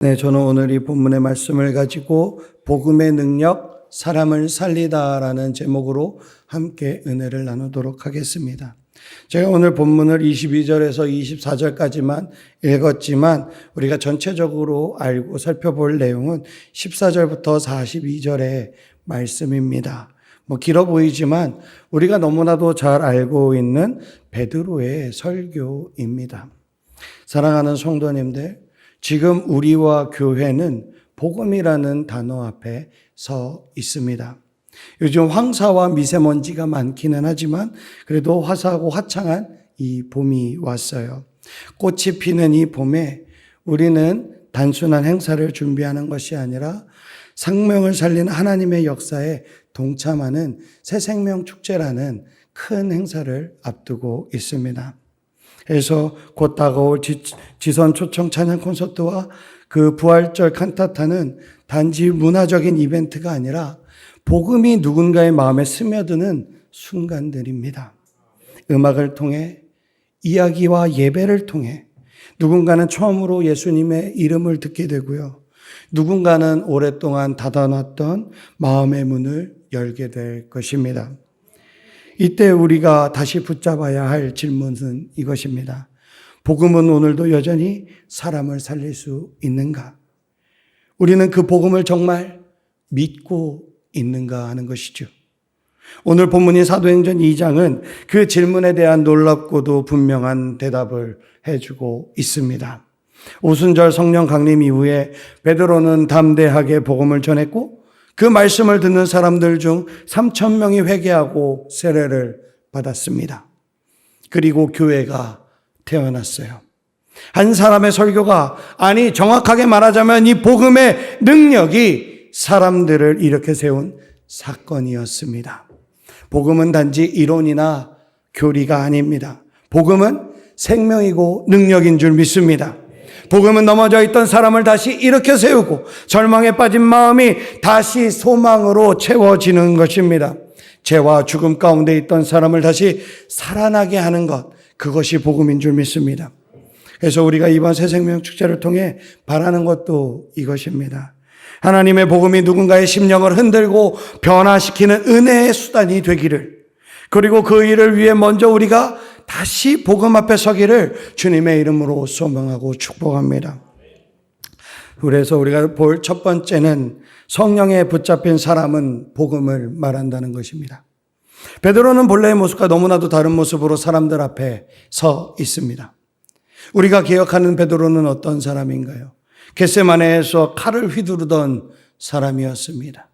네, 저는 오늘 이 본문의 말씀을 가지고 복음의 능력, 사람을 살리다라는 제목으로 함께 은혜를 나누도록 하겠습니다. 제가 오늘 본문을 22절에서 24절까지만 읽었지만 우리가 전체적으로 알고 살펴볼 내용은 14절부터 42절의 말씀입니다. 길어 보이지만 우리가 너무나도 잘 알고 있는 베드로의 설교입니다. 사랑하는 성도님들, 지금 우리와 교회는 복음이라는 단어 앞에 서 있습니다. 요즘 황사와 미세먼지가 많기는 하지만 그래도 화사하고 화창한 이 봄이 왔어요. 꽃이 피는 이 봄에 우리는 단순한 행사를 준비하는 것이 아니라 생명을 살리는 하나님의 역사에 동참하는 새생명 축제라는 큰 행사를 앞두고 있습니다. 그래서 곧 다가올 지선 초청 찬양 콘서트와 그 부활절 칸타타는 단지 문화적인 이벤트가 아니라 복음이 누군가의 마음에 스며드는 순간들입니다. 음악을 통해, 이야기와 예배를 통해 누군가는 처음으로 예수님의 이름을 듣게 되고요. 누군가는 오랫동안 닫아놨던 마음의 문을 열게 될 것입니다. 이때 우리가 다시 붙잡아야 할 질문은 이것입니다. 복음은 오늘도 여전히 사람을 살릴 수 있는가? 우리는 그 복음을 정말 믿고 있는가 하는 것이죠. 오늘 본문인 사도행전 2장은 그 질문에 대한 놀랍고도 분명한 대답을 해주고 있습니다. 오순절 성령 강림 이후에 베드로는 담대하게 복음을 전했고 그 말씀을 듣는 사람들 중 3,000명이 회개하고 세례를 받았습니다. 그리고 교회가 태어났어요. 한 사람의 설교가, 아니 정확하게 말하자면 이 복음의 능력이 사람들을 일으켜 세운 사건이었습니다. 복음은 단지 이론이나 교리가 아닙니다. 복음은 생명이고 능력인 줄 믿습니다. 복음은 넘어져 있던 사람을 다시 일으켜 세우고 절망에 빠진 마음이 다시 소망으로 채워지는 것입니다. 죄와 죽음 가운데 있던 사람을 다시 살아나게 하는 것, 그것이 복음인 줄 믿습니다. 그래서 우리가 이번 새생명 축제를 통해 바라는 것도 이것입니다. 하나님의 복음이 누군가의 심령을 흔들고 변화시키는 은혜의 수단이 되기를, 그리고 그 일을 위해 먼저 우리가 다시 복음 앞에 서기를 주님의 이름으로 소망하고 축복합니다. 그래서 우리가 볼 첫 번째는 성령에 붙잡힌 사람은 복음을 말한다는 것입니다. 베드로는 본래의 모습과 너무나도 다른 모습으로 사람들 앞에 서 있습니다. 우리가 기억하는 베드로는 어떤 사람인가요? 겟세마네에서 칼을 휘두르던 사람이었습니다.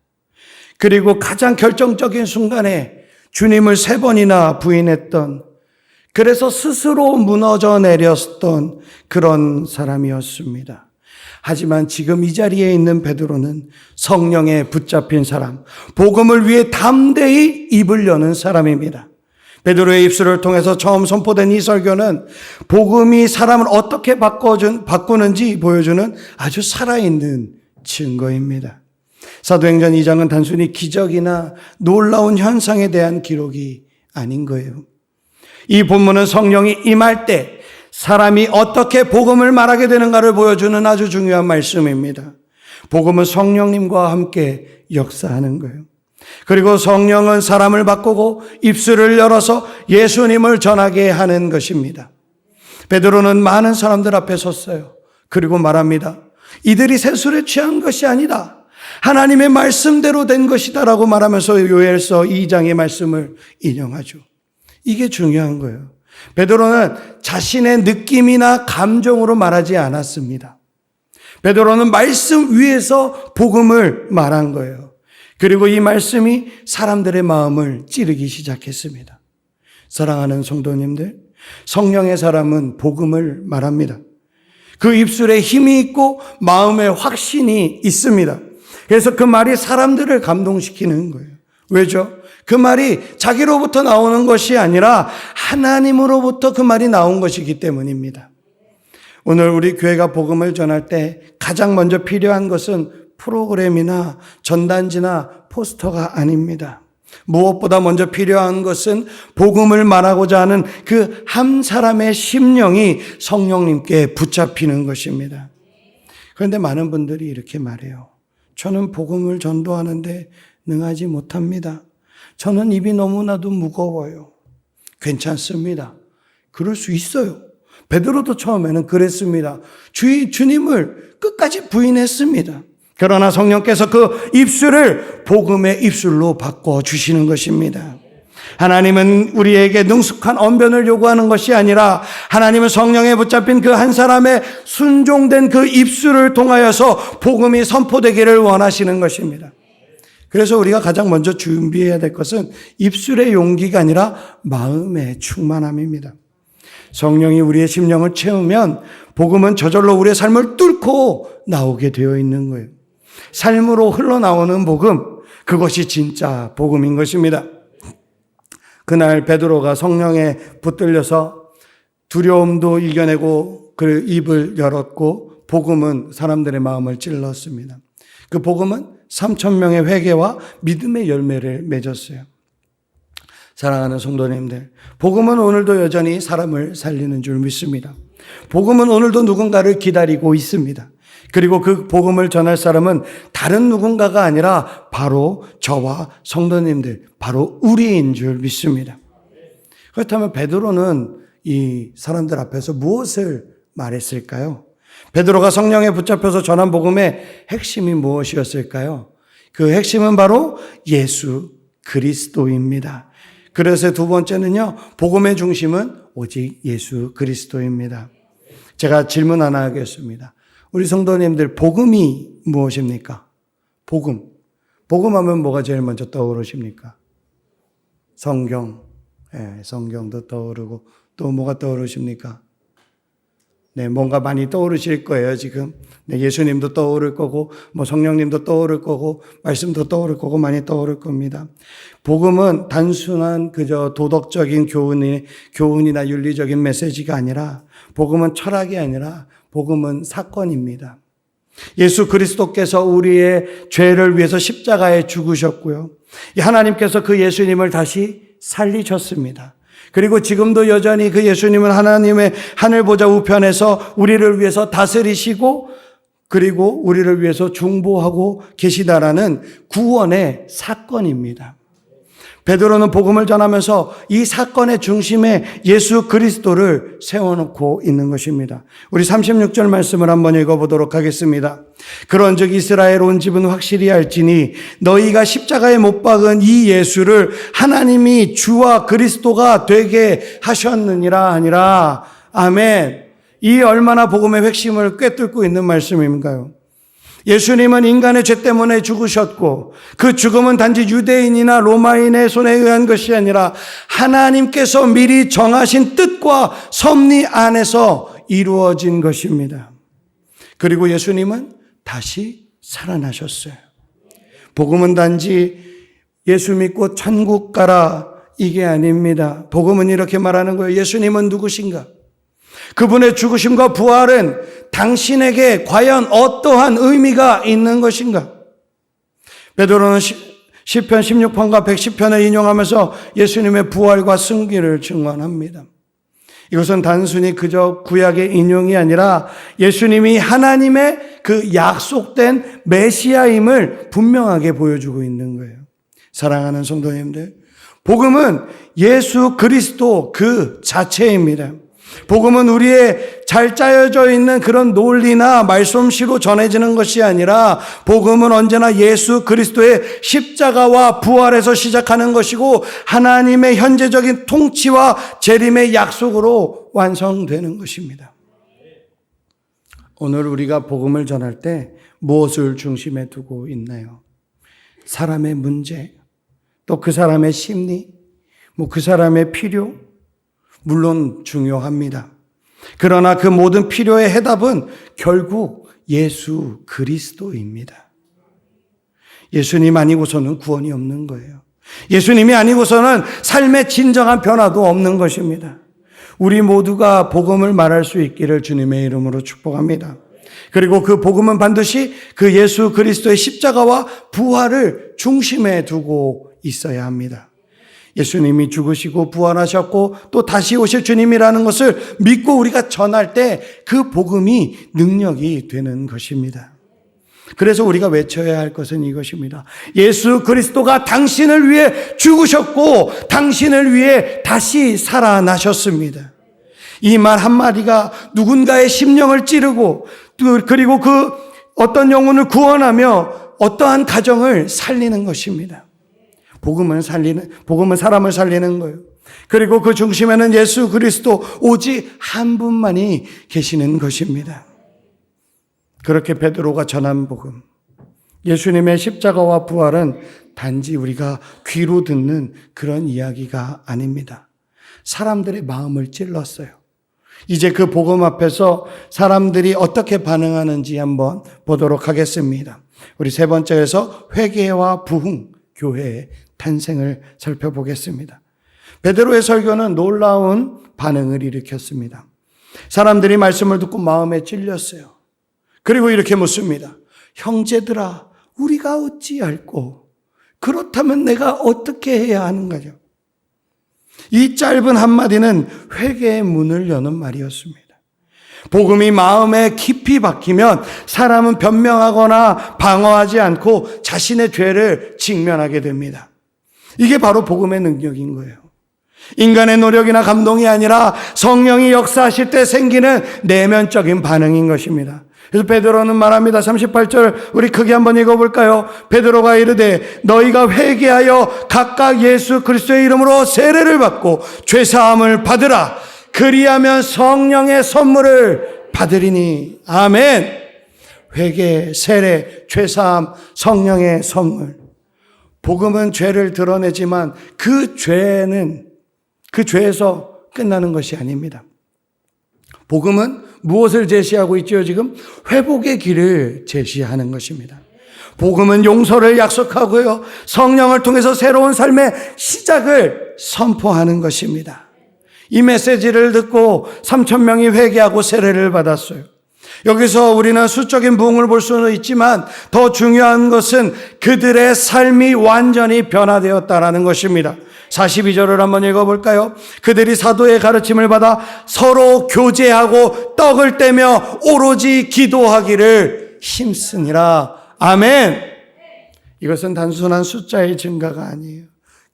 그리고 가장 결정적인 순간에 주님을 3번이나 부인했던, 그래서 스스로 무너져 내렸던 그런 사람이었습니다. 하지만 지금 이 자리에 있는 베드로는 성령에 붙잡힌 사람, 복음을 위해 담대히 입을 여는 사람입니다. 베드로의 입술을 통해서 처음 선포된 이 설교는 복음이 사람을 어떻게 바꾸는지 보여주는 아주 살아있는 증거입니다. 사도행전 2장은 단순히 기적이나 놀라운 현상에 대한 기록이 아닌 거예요. 이 본문은 성령이 임할 때 사람이 어떻게 복음을 말하게 되는가를 보여주는 아주 중요한 말씀입니다. 복음은 성령님과 함께 역사하는 거예요. 그리고 성령은 사람을 바꾸고 입술을 열어서 예수님을 전하게 하는 것입니다. 베드로는 많은 사람들 앞에 섰어요. 그리고 말합니다. 이들이 세술에 취한 것이 아니다. 하나님의 말씀대로 된 것이다 라고 말하면서 요엘서 2장의 말씀을 인용하죠. 이게 중요한 거예요. 베드로는 자신의 느낌이나 감정으로 말하지 않았습니다. 베드로는 말씀 위에서 복음을 말한 거예요. 그리고 이 말씀이 사람들의 마음을 찌르기 시작했습니다. 사랑하는 성도님들, 성령의 사람은 복음을 말합니다. 그 입술에 힘이 있고 마음에 확신이 있습니다. 그래서 그 말이 사람들을 감동시키는 거예요. 왜죠? 그 말이 자기로부터 나오는 것이 아니라 하나님으로부터 그 말이 나온 것이기 때문입니다. 오늘 우리 교회가 복음을 전할 때 가장 먼저 필요한 것은 프로그램이나 전단지나 포스터가 아닙니다. 무엇보다 먼저 필요한 것은 복음을 말하고자 하는 그 한 사람의 심령이 성령님께 붙잡히는 것입니다. 그런데 많은 분들이 이렇게 말해요. 저는 복음을 전도하는데 능하지 못합니다. 저는 입이 너무나도 무거워요. 괜찮습니다. 그럴 수 있어요. 베드로도 처음에는 그랬습니다. 주님을 끝까지 부인했습니다. 그러나 성령께서 그 입술을 복음의 입술로 바꿔주시는 것입니다. 하나님은 우리에게 능숙한 언변을 요구하는 것이 아니라 하나님은 성령에 붙잡힌 그 한 사람의 순종된 그 입술을 통하여서 복음이 선포되기를 원하시는 것입니다. 그래서 우리가 가장 먼저 준비해야 될 것은 입술의 용기가 아니라 마음의 충만함입니다. 성령이 우리의 심령을 채우면 복음은 저절로 우리의 삶을 뚫고 나오게 되어 있는 거예요. 삶으로 흘러나오는 복음, 그것이 진짜 복음인 것입니다. 그날 베드로가 성령에 붙들려서 두려움도 이겨내고 그 입을 열었고 복음은 사람들의 마음을 찔렀습니다. 그 복음은 3,000명의 회개와 믿음의 열매를 맺었어요. 사랑하는 성도님들, 복음은 오늘도 여전히 사람을 살리는 줄 믿습니다. 복음은 오늘도 누군가를 기다리고 있습니다. 그리고 그 복음을 전할 사람은 다른 누군가가 아니라 바로 저와 성도님들, 바로 우리인 줄 믿습니다. 그렇다면 베드로는 이 사람들 앞에서 무엇을 말했을까요? 베드로가 성령에 붙잡혀서 전한 복음의 핵심이 무엇이었을까요? 그 핵심은 바로 예수 그리스도입니다. 그래서 두 번째는요, 복음의 중심은 오직 예수 그리스도입니다. 제가 질문 하나 하겠습니다. 우리 성도님들, 복음이 무엇입니까? 복음. 복음하면 뭐가 제일 먼저 떠오르십니까? 성경. 성경도 떠오르고 또 뭐가 떠오르십니까? 네, 뭔가 많이 떠오르실 거예요, 지금. 네, 예수님도 떠오를 거고, 성령님도 떠오를 거고, 말씀도 떠오를 거고, 많이 떠오를 겁니다. 복음은 단순한 그저 도덕적인 교훈이나 윤리적인 메시지가 아니라, 복음은 철학이 아니라, 복음은 사건입니다. 예수 그리스도께서 우리의 죄를 위해서 십자가에 죽으셨고요. 하나님께서 그 예수님을 다시 살리셨습니다. 그리고 지금도 여전히 그 예수님은 하나님의 하늘 보좌 우편에서 우리를 위해서 다스리시고 그리고 우리를 위해서 중보하고 계시다라는 구원의 사건입니다. 베드로는 복음을 전하면서 이 사건의 중심에 예수 그리스도를 세워놓고 있는 것입니다. 우리 36절 말씀을 한번 읽어보도록 하겠습니다. 그런즉 이스라엘 온 집은 확실히 알지니 너희가 십자가에 못 박은 이 예수를 하나님이 주와 그리스도가 되게 하셨느니라 하니라. 아멘. 이 얼마나 복음의 핵심을 꿰뚫고 있는 말씀인가요? 예수님은 인간의 죄 때문에 죽으셨고 그 죽음은 단지 유대인이나 로마인의 손에 의한 것이 아니라 하나님께서 미리 정하신 뜻과 섭리 안에서 이루어진 것입니다. 그리고 예수님은 다시 살아나셨어요. 복음은 단지 예수 믿고 천국 가라 이게 아닙니다. 복음은 이렇게 말하는 거예요. 예수님은 누구신가? 그분의 죽으심과 부활은 당신에게 과연 어떠한 의미가 있는 것인가? 베드로는 시편 16편과 110편을 인용하면서 예수님의 부활과 승리를 증언합니다. 이것은 단순히 그저 구약의 인용이 아니라 예수님이 하나님의 그 약속된 메시아임을 분명하게 보여주고 있는 거예요. 사랑하는 성도님들, 복음은 예수 그리스도 그 자체입니다. 복음은 우리의 잘 짜여져 있는 그런 논리나 말솜씨로 전해지는 것이 아니라 복음은 언제나 예수 그리스도의 십자가와 부활에서 시작하는 것이고 하나님의 현재적인 통치와 재림의 약속으로 완성되는 것입니다. 오늘 우리가 복음을 전할 때 무엇을 중심에 두고 있나요? 사람의 문제, 또 그 사람의 심리, 그 사람의 필요, 물론 중요합니다. 그러나 그 모든 필요의 해답은 결국 예수 그리스도입니다. 예수님 아니고서는 구원이 없는 거예요. 예수님이 아니고서는 삶의 진정한 변화도 없는 것입니다. 우리 모두가 복음을 말할 수 있기를 주님의 이름으로 축복합니다. 그리고 그 복음은 반드시 그 예수 그리스도의 십자가와 부활을 중심에 두고 있어야 합니다. 예수님이 죽으시고 부활하셨고 또 다시 오실 주님이라는 것을 믿고 우리가 전할 때 그 복음이 능력이 되는 것입니다. 그래서 우리가 외쳐야 할 것은 이것입니다. 예수 그리스도가 당신을 위해 죽으셨고 당신을 위해 다시 살아나셨습니다. 이 말 한마디가 누군가의 심령을 찌르고 그리고 그 어떤 영혼을 구원하며 어떠한 가정을 살리는 것입니다. 복음은 사람을 살리는 거예요. 그리고 그 중심에는 예수 그리스도 오직 한 분만이 계시는 것입니다. 그렇게 베드로가 전한 복음, 예수님의 십자가와 부활은 단지 우리가 귀로 듣는 그런 이야기가 아닙니다. 사람들의 마음을 찔렀어요. 이제 그 복음 앞에서 사람들이 어떻게 반응하는지 한번 보도록 하겠습니다. 우리 세 번째에서 회개와 부흥, 교회의 탄생을 살펴보겠습니다. 베드로의 설교는 놀라운 반응을 일으켰습니다. 사람들이 말씀을 듣고 마음에 찔렸어요. 그리고 이렇게 묻습니다. 형제들아, 우리가 어찌할꼬? 그렇다면 내가 어떻게 해야 하는가요? 이 짧은 한마디는 회개의 문을 여는 말이었습니다. 복음이 마음에 깊이 박히면 사람은 변명하거나 방어하지 않고 자신의 죄를 직면하게 됩니다. 이게 바로 복음의 능력인 거예요. 인간의 노력이나 감동이 아니라 성령이 역사하실 때 생기는 내면적인 반응인 것입니다. 그래서 베드로는 말합니다. 38절 우리 크게 한번 읽어볼까요? 베드로가 이르되 너희가 회개하여 각각 예수 그리스도의 이름으로 세례를 받고 죄사함을 받으라. 그리하면 성령의 선물을 받으리니. 아멘. 회개, 세례, 죄사함, 성령의 선물. 복음은 죄를 드러내지만 그 죄에서 끝나는 것이 아닙니다. 복음은 무엇을 제시하고 있죠? 지금 회복의 길을 제시하는 것입니다. 복음은 용서를 약속하고요. 성령을 통해서 새로운 삶의 시작을 선포하는 것입니다. 이 메시지를 듣고 3,000명이 회개하고 세례를 받았어요. 여기서 우리는 수적인 부흥을 볼 수는 있지만 더 중요한 것은 그들의 삶이 완전히 변화되었다라는 것입니다. 42절을 한번 읽어볼까요? 그들이 사도의 가르침을 받아 서로 교제하고 떡을 떼며 오로지 기도하기를 힘쓰니라. 아멘. 이것은 단순한 숫자의 증가가 아니에요.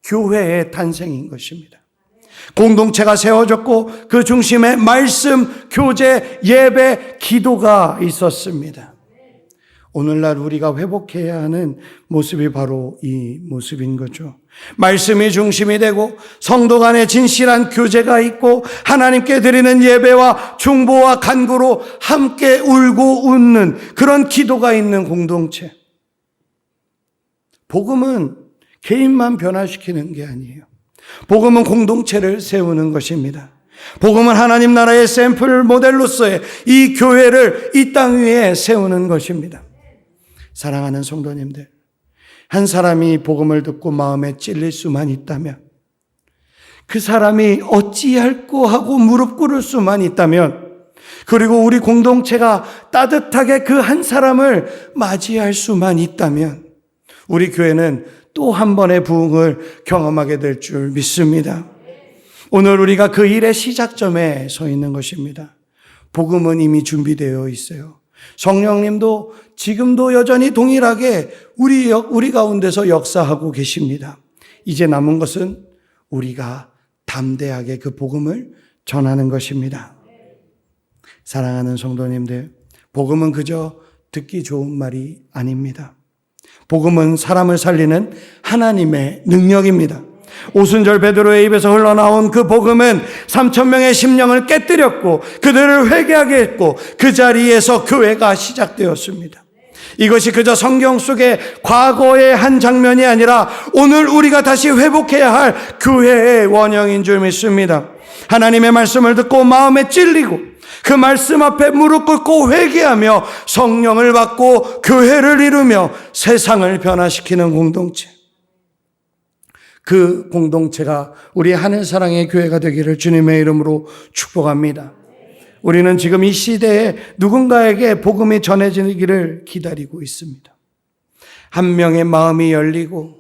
교회의 탄생인 것입니다. 공동체가 세워졌고 그 중심에 말씀, 교제, 예배, 기도가 있었습니다. 오늘날 우리가 회복해야 하는 모습이 바로 이 모습인 거죠. 말씀이 중심이 되고 성도 간의 진실한 교제가 있고 하나님께 드리는 예배와 중보와 간구로 함께 울고 웃는 그런 기도가 있는 공동체. 복음은 개인만 변화시키는 게 아니에요. 복음은 공동체를 세우는 것입니다. 복음은 하나님 나라의 샘플 모델로서의 이 교회를 이 땅 위에 세우는 것입니다. 사랑하는 성도님들, 한 사람이 복음을 듣고 마음에 찔릴 수만 있다면, 그 사람이 어찌할꼬 하고 무릎 꿇을 수만 있다면, 그리고 우리 공동체가 따뜻하게 그 한 사람을 맞이할 수만 있다면 우리 교회는 또 한 번의 부흥을 경험하게 될 줄 믿습니다. 오늘 우리가 그 일의 시작점에 서 있는 것입니다. 복음은 이미 준비되어 있어요. 성령님도 지금도 여전히 동일하게 우리 가운데서 역사하고 계십니다. 이제 남은 것은 우리가 담대하게 그 복음을 전하는 것입니다. 사랑하는 성도님들, 복음은 그저 듣기 좋은 말이 아닙니다. 복음은 사람을 살리는 하나님의 능력입니다. 오순절 베드로의 입에서 흘러나온 그 복음은 3,000명의 심령을 깨뜨렸고 그들을 회개하게 했고 그 자리에서 교회가 시작되었습니다. 이것이 그저 성경 속의 과거의 한 장면이 아니라 오늘 우리가 다시 회복해야 할 교회의 원형인 줄 믿습니다. 하나님의 말씀을 듣고 마음에 찔리고 그 말씀 앞에 무릎 꿇고 회개하며 성령을 받고 교회를 이루며 세상을 변화시키는 공동체. 그 공동체가 우리 하늘사랑의 교회가 되기를 주님의 이름으로 축복합니다. 우리는 지금 이 시대에 누군가에게 복음이 전해지기를 기다리고 있습니다. 한 명의 마음이 열리고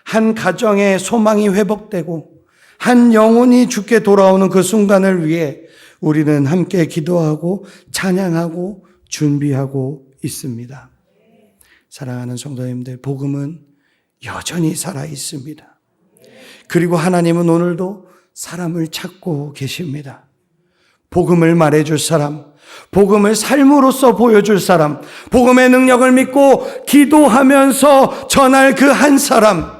한 가정의 소망이 회복되고 한 영혼이 주께 돌아오는 그 순간을 위해 우리는 함께 기도하고 찬양하고 준비하고 있습니다. 사랑하는 성도님들, 복음은 여전히 살아 있습니다. 그리고 하나님은 오늘도 사람을 찾고 계십니다. 복음을 말해줄 사람, 복음을 삶으로써 보여줄 사람, 복음의 능력을 믿고 기도하면서 전할 그 한 사람,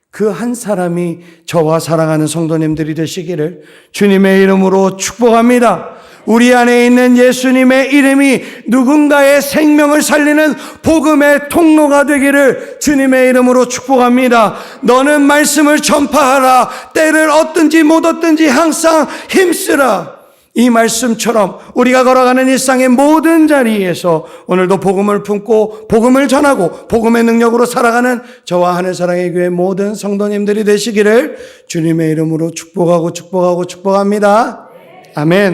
그 한 사람이 저와 사랑하는 성도님들이 되시기를 주님의 이름으로 축복합니다. 우리 안에 있는 예수님의 이름이 누군가의 생명을 살리는 복음의 통로가 되기를 주님의 이름으로 축복합니다. 너는 말씀을 전파하라. 때를 얻든지 못 얻든지 항상 힘쓰라. 이 말씀처럼 우리가 걸어가는 일상의 모든 자리에서 오늘도 복음을 품고 복음을 전하고 복음의 능력으로 살아가는 저와 하늘사랑의 교회 모든 성도님들이 되시기를 주님의 이름으로 축복합니다. 아멘.